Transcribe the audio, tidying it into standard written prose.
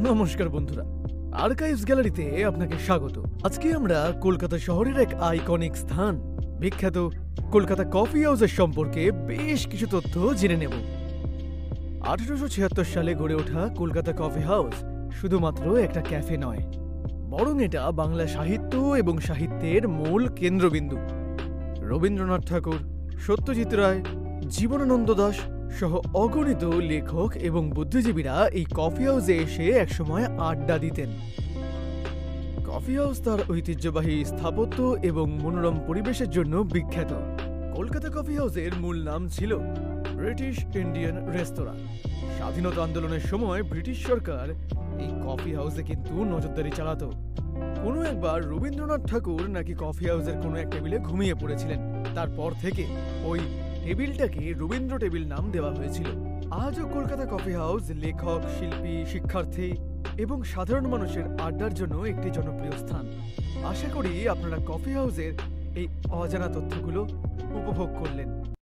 নমস্কার বন্ধুরা, আর্কাইভস গ্যালারিতে আপনাকে স্বাগত। আজকে আমরা কলকাতা শহরের এক আইকনিক স্থান, বিখ্যাত কলকাতা কফি হাউসের সম্পর্কে বেশ কিছু তথ্য জেনে নেব। 1876 সালে গড়ে ওঠা কলকাতা কফি হাউস শুধুমাত্র একটা ক্যাফে নয়, বরং এটা বাংলা সাহিত্য এবং সাহিত্যের মূল কেন্দ্রবিন্দু। রবীন্দ্রনাথ ঠাকুর, সত্যজিৎ রায়, জীবনানন্দ দাশ সহ অগণিত লেখক এবং বুদ্ধিজীবীরা এই কফি হাউসে এসে একসময় আড্ডা দিতেন। কফি হাউস তার ঐতিহ্যবাহী স্থাপত্য এবং মনোরম পরিবেশের জন্য বিখ্যাত। কলকাতা কফি হাউসের মূল নাম ছিল ব্রিটিশ ইন্ডিয়ান রেস্তোরাঁ। স্বাধীনতা আন্দোলনের সময় ব্রিটিশ সরকার এই কফি হাউসে কিন্তু নজরদারি চালাতো। কোনো একবার রবীন্দ্রনাথ ঠাকুর নাকি কফি হাউসের কোনো এক টেবিলে ঘুমিয়ে পড়েছিলেন। তারপর থেকে ওই টেবিলটাকে রবীন্দ্র টেবিল নাম দেওয়া হয়েছিল। আজও কলকাতা কফি হাউস লেখক, শিল্পী, শিক্ষার্থী এবং সাধারণ মানুষের আড্ডার জন্য একটি জনপ্রিয় স্থান। আশা করি আপনারা কফি হাউসের এই অজানা তথ্যগুলো উপভোগ করলেন।